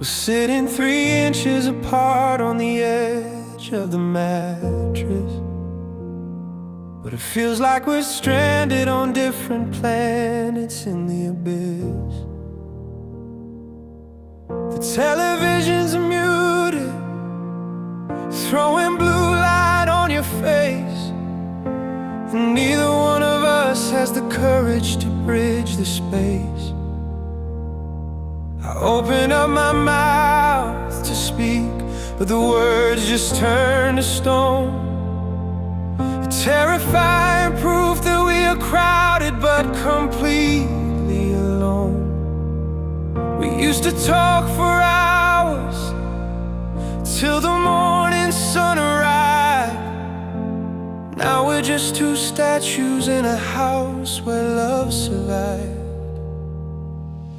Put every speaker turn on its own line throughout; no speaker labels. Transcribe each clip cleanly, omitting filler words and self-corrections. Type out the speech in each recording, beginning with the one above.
We're sitting 3 inches apart on the edge of the mattress, but it feels like we're stranded on different planets in the abyss. The television's muted, throwing blue light on your face, and neither one of us has the courage to bridge the space. I open up my mouth to speak, but the words just turn to stone. A terrifying proof that we are crowded but completely alone. We used to talk for hours till the morning sun arrived. Now we're just two statues in a house where love survived.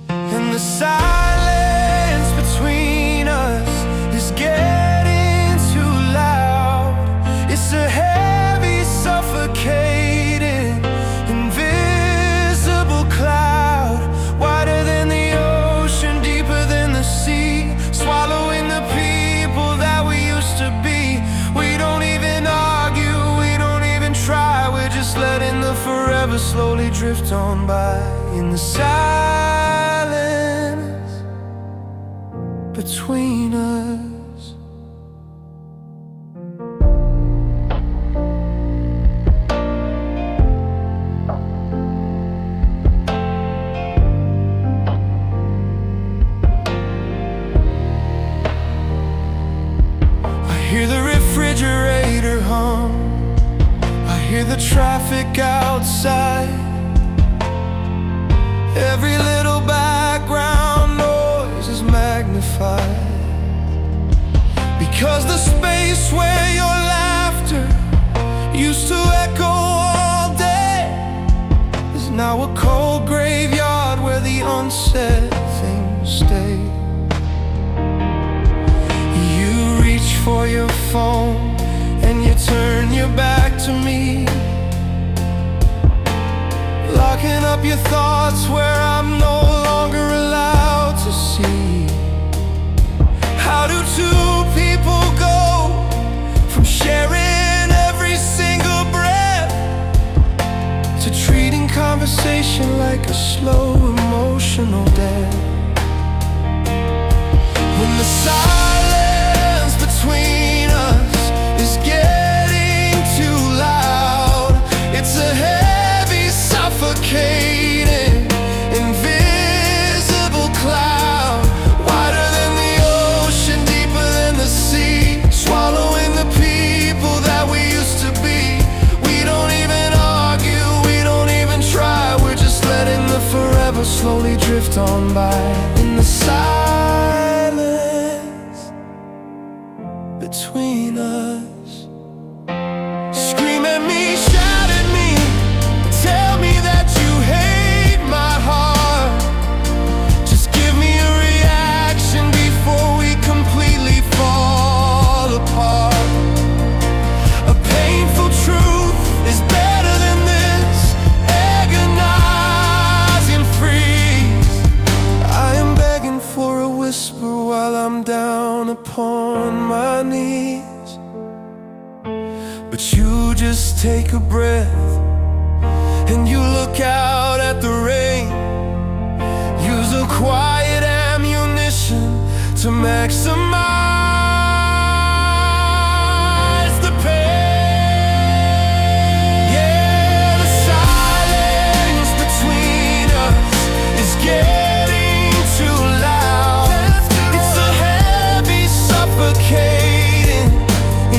And the silence between us is getting too loud. It's a heavy, suffocating, invisible cloud, wider than the ocean, deeper than the sea, swallowing the people that we used to be. We don't even argue, we don't even try. We're just letting the forever slowly drift on by. In the silence between us. I hear the refrigerator hum, I hear the traffic outside. Every little background noise is magnified, because the space where your laughter used to echo all day is now a cold graveyard where the unsaid things stay. You reach for your phone and you turn your back to me, locking up your thoughts where I'm no longer allowed to see. How do two people go from sharing every single breath to treating conversation like a slow emotional death? When the silence between us is getting too loud, it's a heavy, suffocating, invisible cloud, wider than the ocean, deeper than the sea, swallowing the people that we used to be. We don't even argue, we don't even try. We're just letting the forever slowly drift on by. In the silence between us, scream at me, shout at me, tell me that you hate my heart. Just give me a reaction before we completely fall apart. A painful truth is better than this agonizing freeze. I am begging for a whisper while I'm down upon my knees, but you just take a breath and you look out at the rain. Use a quiet ammunition to maximize the pain. Yeah, the silence between us is getting too loud. It's a heavy, suffocating,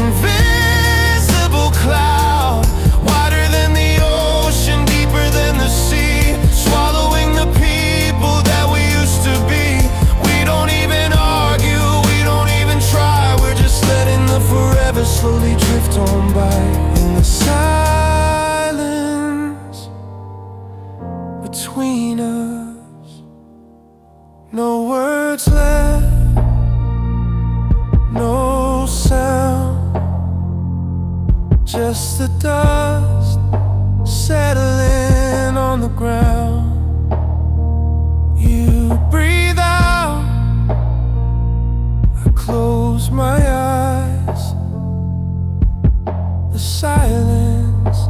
invisible cloud, wider than the ocean, deeper than the sea, swallowing the people that we used to be. We don't even argue, we don't even try. We're just letting the forever slowly drift on by. In the silence between us, no words left, no sound, just the dust settling on the ground. You breathe out close my eyes, the silence.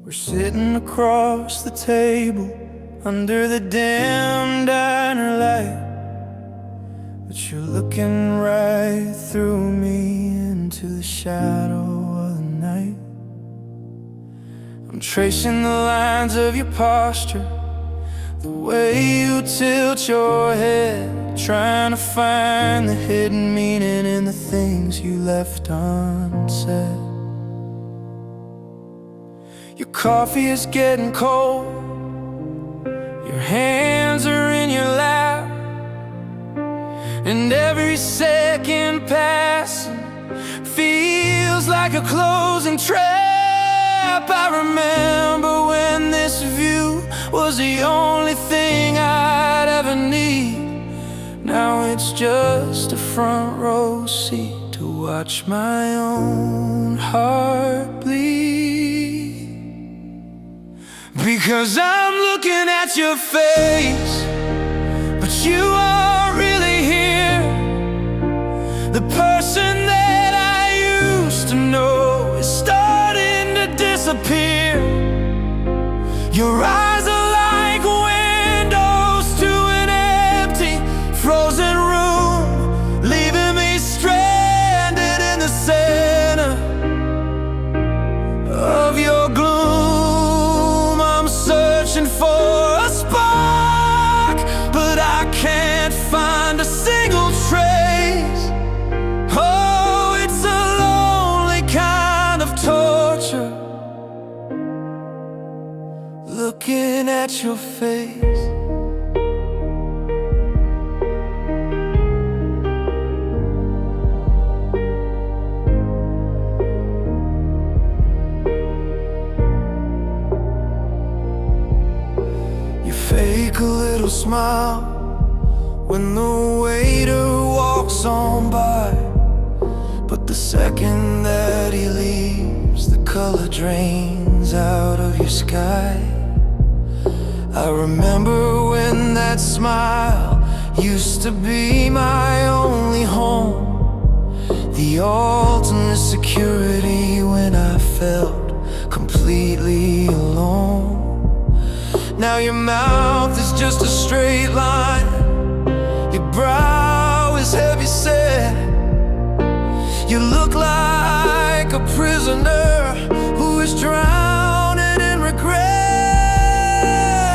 We're sitting across the table under the dim diner light, but you're looking right through me into the shadow of the night. I'm tracing the lines of your posture, the way you tilt your head, trying to find the hidden meaning in the things you left unsaid. Your coffee is getting cold, your hands are in your lap, and every second passing feels like a closing trap. I remember when this view was the only thing I'd ever need. Now it's just a front row seat to watch my own heart bleed. Because I'm looking at your face, but you aren't really here. The person that I used to know is starting to disappear. Your eyes are like windows to an empty, frozen room, leaving me stranded in the center of your gloom. Searching for a spark, but I can't find a single trace. Oh, it's a lonely kind of torture, looking at your face. Fake a little smile when the waiter walks on by, but the second that he leaves, the color drains out of your sky. I remember when that smile used to be my only home, the ultimate security when I felt completely alone. Now your mouth is just a straight line, your brow is heavy set. You look like a prisoner who is drowning in regret.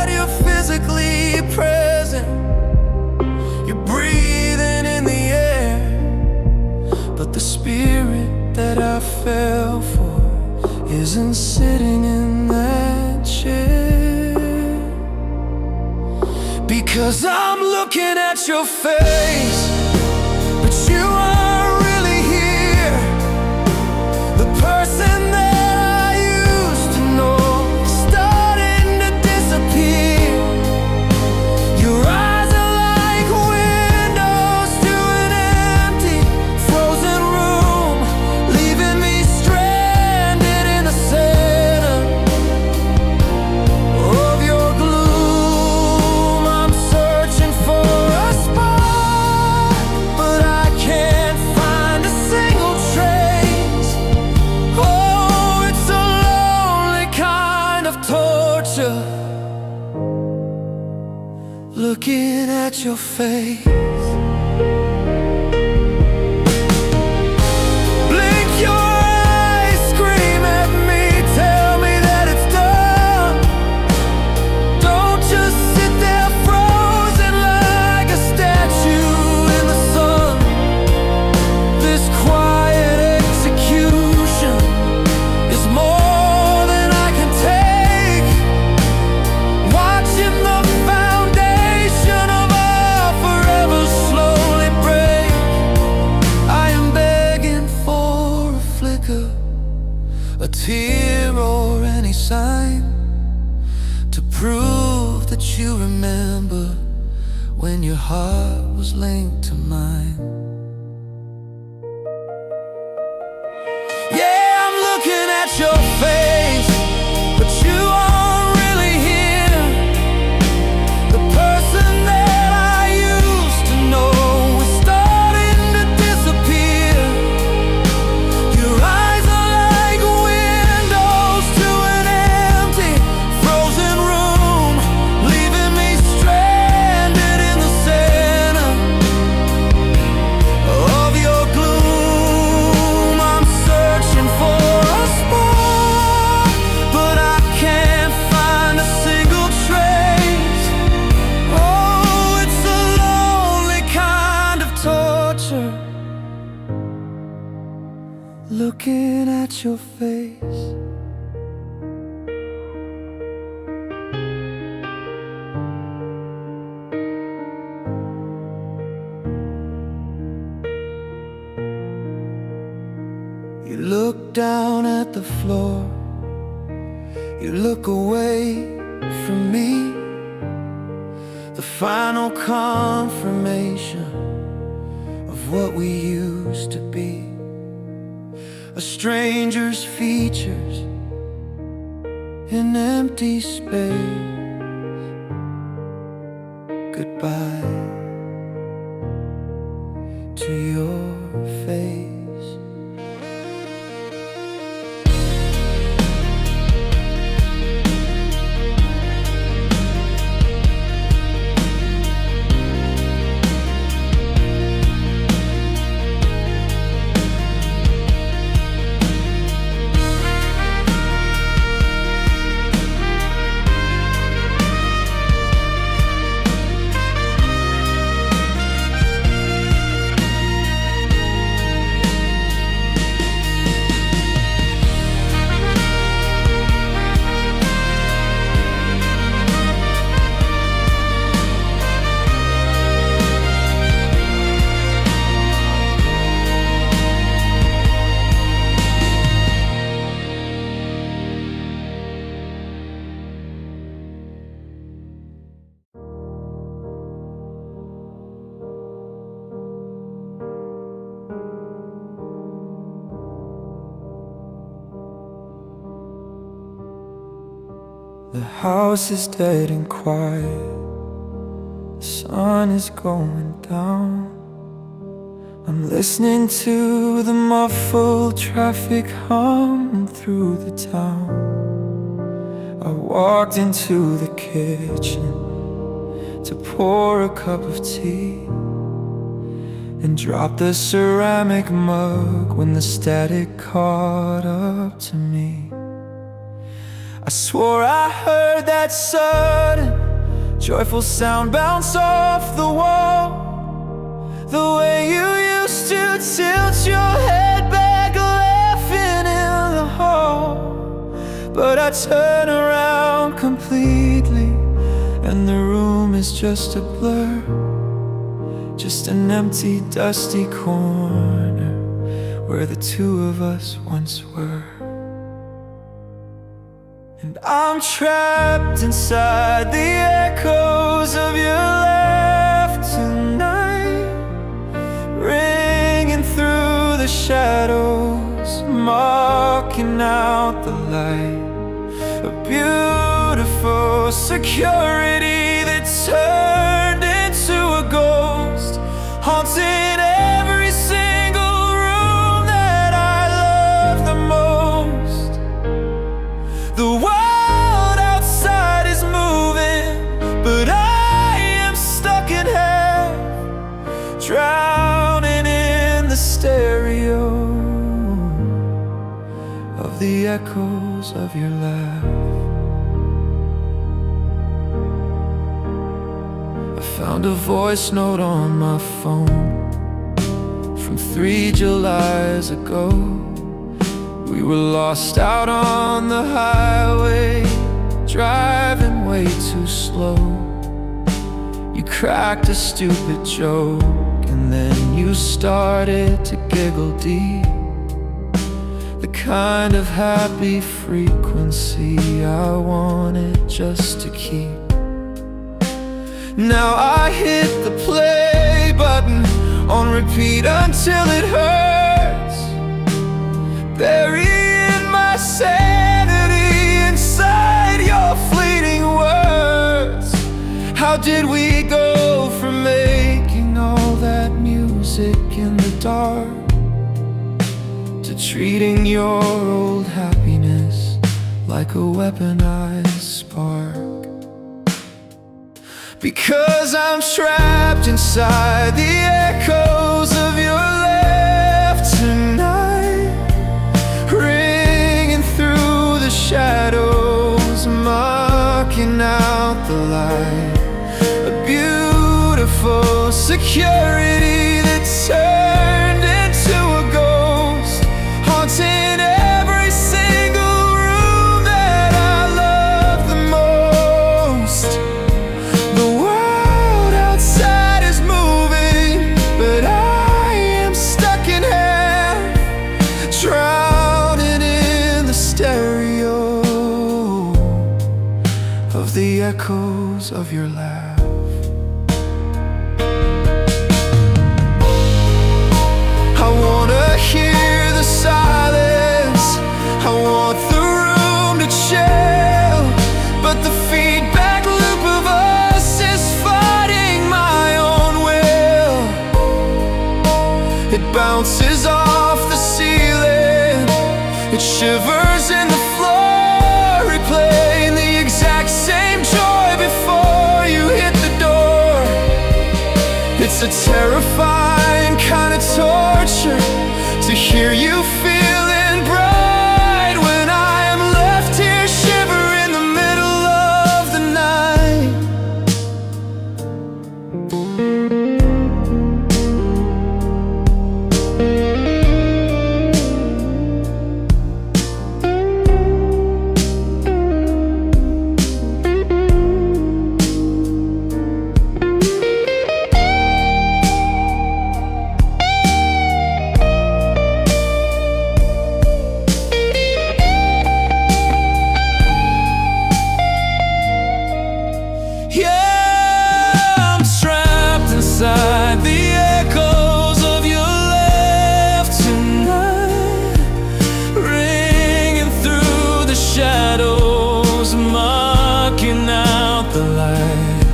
You're physically present, you're breathing in the air, but the spirit that I fell for isn't sitting in that chair. Because I'm looking at your face, but you aren't really here. The person that I used to know is starting to disappear. Your eyes are like windows to an empty, frozen room, leaving me stranded in the center of your gloom. I'm searching for a spark, but I can't find a single trace. Oh, it's a lonely kind of torture, looking at your face. Blink your eyes, scream at me, tell me that it's done. Don't just sit there frozen like a statue in the sun. This quiet execution a tear or any sign to prove that you remember when your heart was linked to mine. Yeah, I'm looking at your face, but you aren't really here. The person that I used to know is starting to disappear. Your eyes are like windows to an empty, frozen room, leaving me stranded in the center of your gloom. I'm searching for a spark, but I can't find a single trace. Oh, it's a lonely kind of torture, looking at your face. You look down at the floor, you look away from me, the final confirmation of what we used to be. A stranger's features in empty space. Goodbye to your face. The house is dead and quiet, the sun is going down. I'm listening to the muffled traffic hum through the town. I walked into the kitchen to pour a cup of tea and dropped the ceramic mug when the static caught up to me. I swore I heard that sudden, joyful sound bounce off the wall, the way you used to tilt your head back laughing in the hall. But I turn around completely, and the room is just a blur, just an empty, dusty corner where the two of us once were. And I'm trapped inside the echoes of your laugh tonight, ringing through the shadows, mocking out the light. A beautiful security that turned into a ghost, haunting every single room that I love the most. The world outside is moving, but I am stuck in half, drowning in the stereo of the echoes of your laugh. I found a voice note on my phone from 3 Julys ago. We were lost out on the highway, driving way too slow. You cracked a stupid joke, and then you started to giggle deep, the kind of happy frequency I wanted just to keep. Now I hit the play button on repeat until it hurts, burying my sanity inside your fleeting words. How did we go from making all that music in the dark to treating your old happiness like a weaponized spark? Because I'm trapped inside the echoes of your laugh tonight, ringing through the shadows, mocking out the light. A beautiful security that turned into a ghost, haunting every single room that I love the most. The world outside is moving, but I am stuck in half, drowning in the stereo of the echoes of your laugh. I wanna hear the silence, I want the room to chill, but the feedback loop of us is fighting my own will. It bounces off the ceiling, it shivers in the floor, replaying the exact same joy before you hit the door. It's a terrifying kind of torture to hear you feeling bright when I am left here shivering in the middle of the night. Inside the echoes of your laugh tonight, ringing through the shadows, mocking out the light.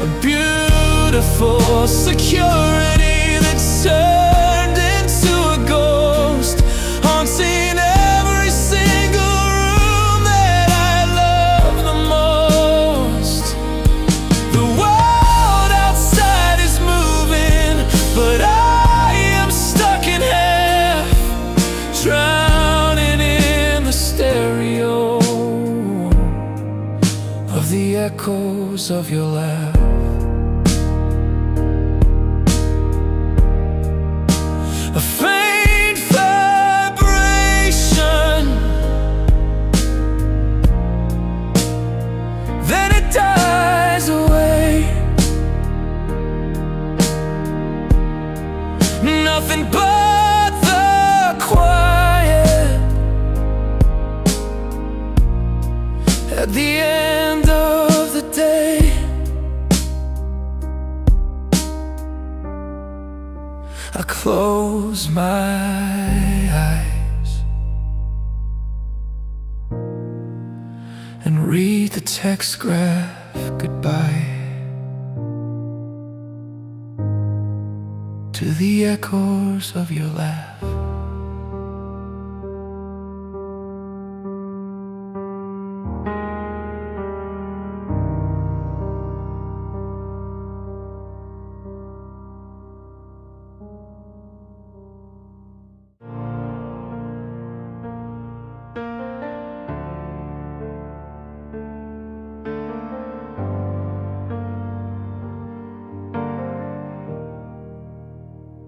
A beautiful security that turned into a ghost, haunting every single room that I love the most. The world outside is moving, but I am stuck in half, drowning in the stereo of the echoes of your laugh. A faint vibration, then it dies away. Nothing but the quiet at the end of the day. I close my eyes and read the text graph goodbye to the echoes of your laugh.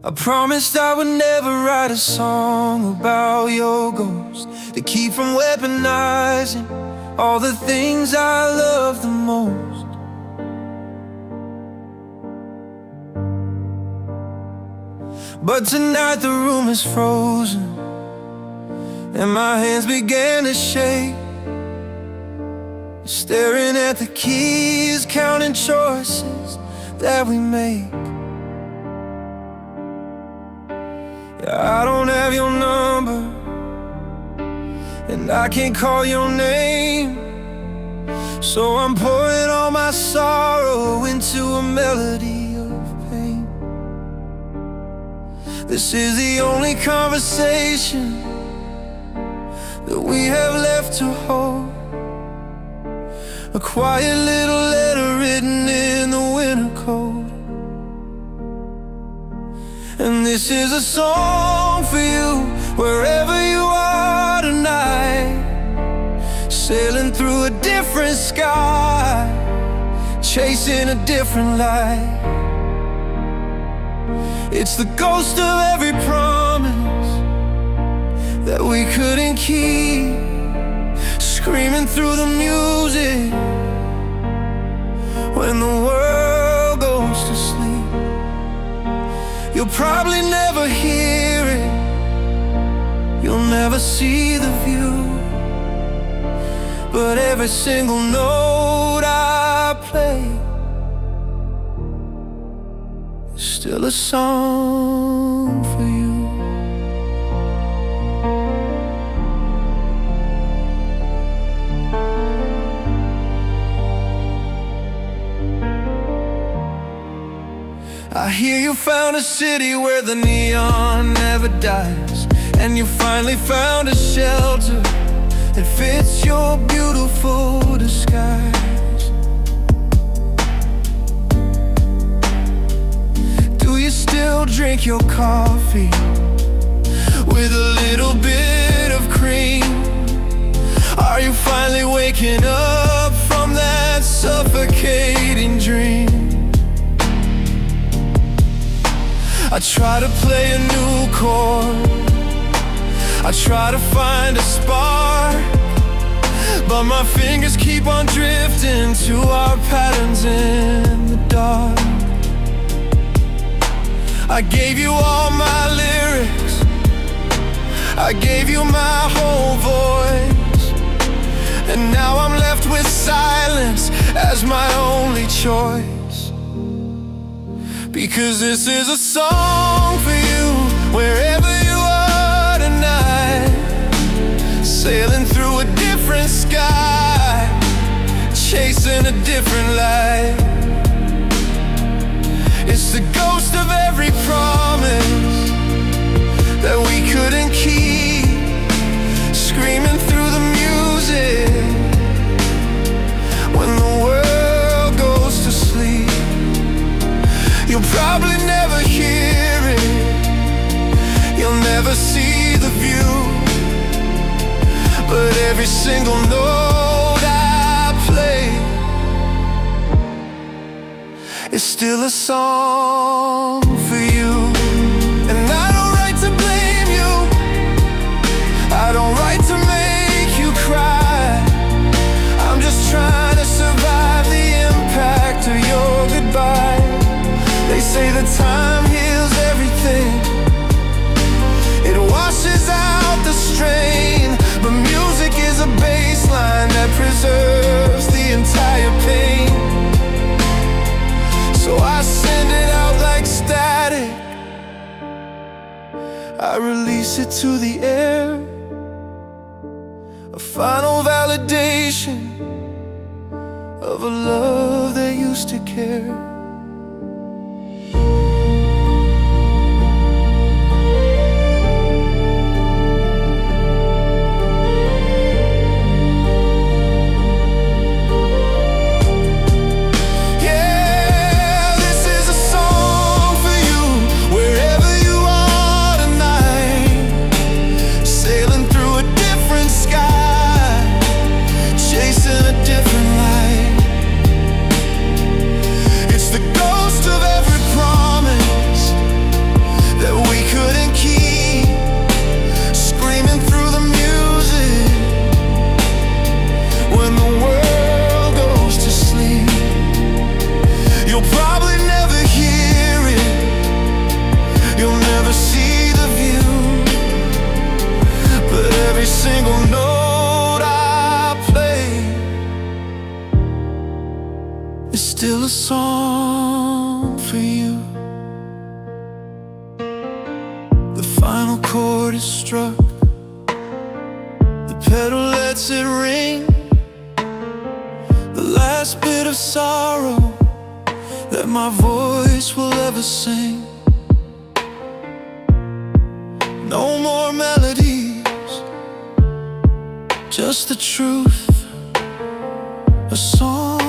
I promised I would never write a song about your ghost, to keep from weaponizing all the things I love the most. But tonight the room is frozen, and my hands began to shake, staring at the keys, counting choices that we make. Yeah, I don't have your number, and I can't call your name, so I'm pouring all my sorrow into a melody of pain. This is the only conversation that we have left to hold, a quiet little letter written in the winter cold. And this is a song for you, wherever you are tonight, sailing through a different sky, chasing a different light. It's the ghost of every promise that we couldn't keep, screaming through the music when the world goes to sleep. You'll probably never hear it, you'll never see the view, but every single note I play is still a song for you. I hear you found a city where the neon never dies, and you finally found a shelter that fits your beautiful disguise. Do you still drink your coffee with a little bit of cream? Are you finally waking up from that suffocating dream? I try to play a new chord, I try to find a spark, but my fingers keep on drifting to our patterns in the dark. I gave you all my lyrics, I gave you my whole voice, and now I'm left with silence as my only choice. Because this is a song for you, wherever you are tonight, sailing through a different sky, chasing a different light. It's the ghost of every promise that we couldn't keep, screaming through the music when the world goes to sleep. You'll probably never hear it, you'll never see the view, but every single note I play is still a song for you. And I don't write to blame you, I don't write to make you cry, I'm just trying to survive the impact of your goodbye. They say that time heals everything, it washes out the strain, but music is a baseline that preserves the entire pain. So I send it out like static, I release it to the air, a final validation of a love that used to care. still a song for you. The final chord is struck, the pedal lets it ring, the last bit of sorrow that my voice will ever sing. No more melodies, just the truth, a song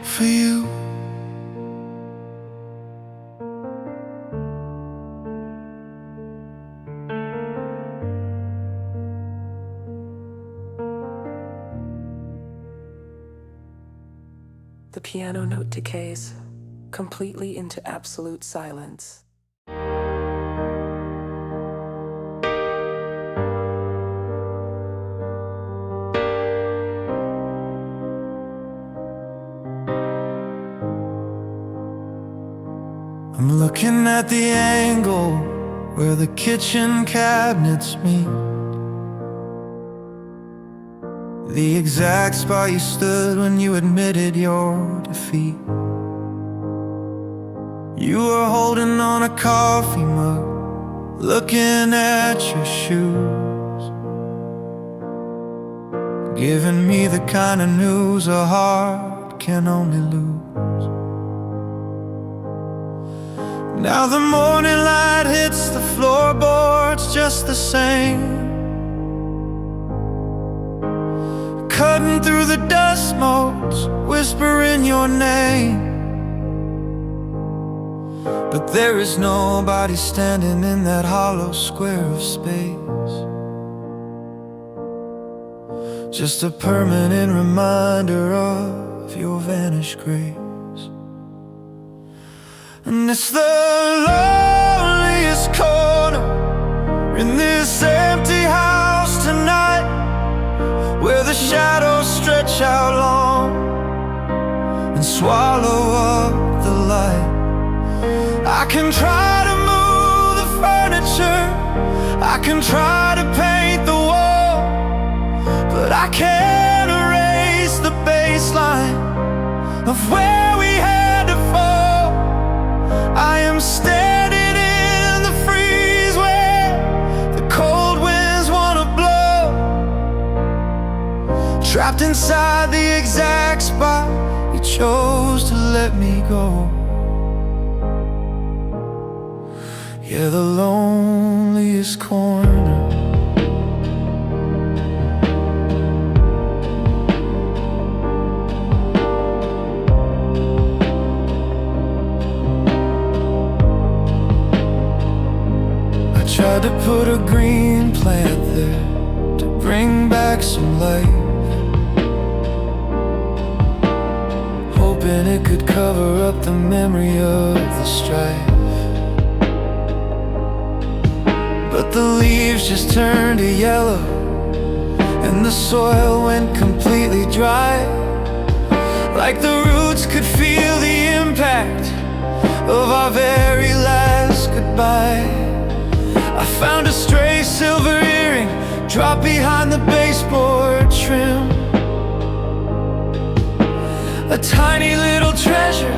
for you.
The piano note decays, completely into absolute silence.
I'm looking at the angle where the kitchen cabinets meet, the exact spot you stood when you admitted your defeat. You were holding on a coffee mug, looking at your shoes, giving me the kind of news a heart can only lose. Now the morning light hits the floorboards just the same, cutting through the dust motes, whispering your name. But there is nobody standing in that hollow square of space, just a permanent reminder of your vanished grace. And it's the loneliest corner in this empty house tonight, where the shadows stretch out long and swallow up the light. I can try to move the furniture, I can try to paint the wall, but I can't erase the baseline of where we had to fall. I am standing in the freeze where the cold winds wanna blow, trapped inside the exact spot you chose to let me go. Yeah, the loneliest corner. I tried to put a green plant there to bring back some life, hoping it could cover up the memory of the strife. But the leaves just turned to yellow, and the soil went completely dry, like the roots could feel the impact of our very last goodbye. I found a stray silver earring dropped behind the baseboard trim, a tiny little treasure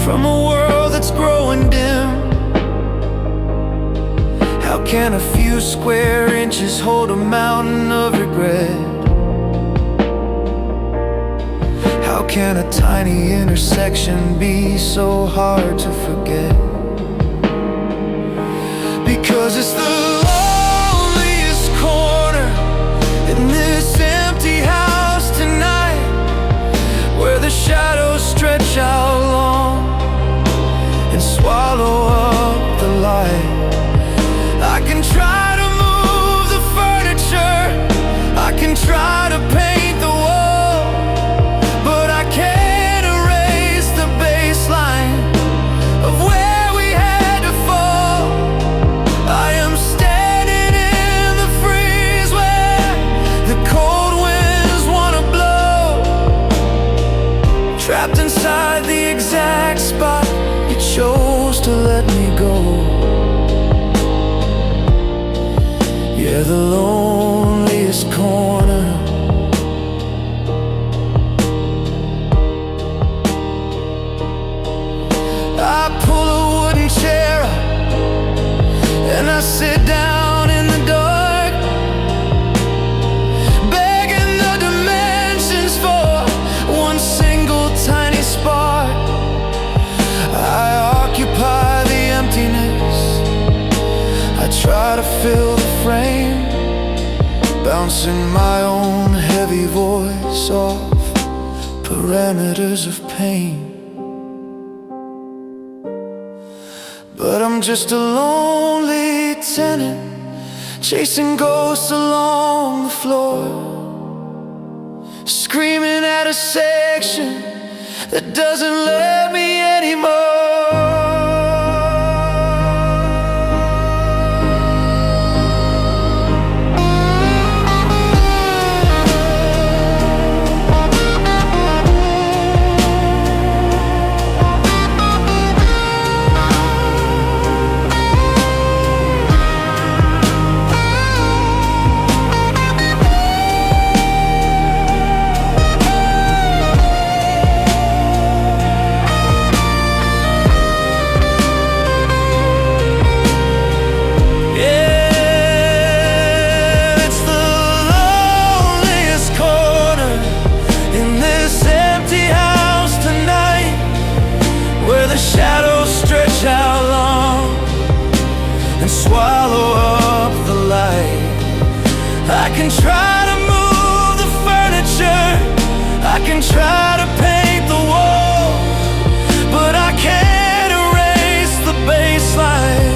from a world that's growing dim. How can a few square inches hold a mountain of regret? How can a tiny intersection be so hard to forget? Because it's the loneliest corner in this empty house tonight, where the shadows stretch out long and swallow up the light. I can try to move the furniture, I can try to paint the wall, but I can't erase the baseline of where we had to fall. I am I sit down in the dark, begging the dimensions for one single tiny spark. I occupy the emptiness, I try to fill the frame, bouncing my own heavy voice off parameters of pain. But I'm just a lonely tenant, chasing ghosts along the floor, screaming at a section that doesn't let me anymore. Shadows stretch out long and swallow up the light. I can try to move the furniture, I can try to paint the wall, but I can't erase the baseline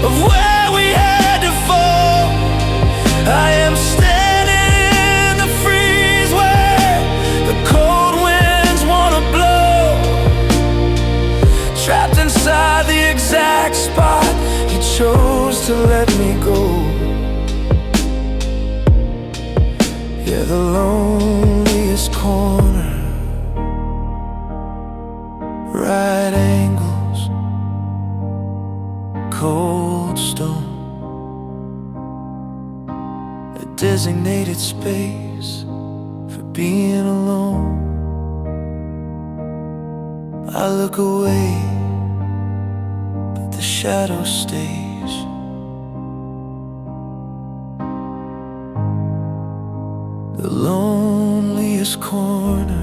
of where we had to fall. I am standing in the freeze where the cold winds wanna blow, trapped inside the exact spot you chose to let me go. Yeah, the loneliest corner, right angles, cold stone, a designated space for being alone. I look away, the shadow stays. The loneliest corner.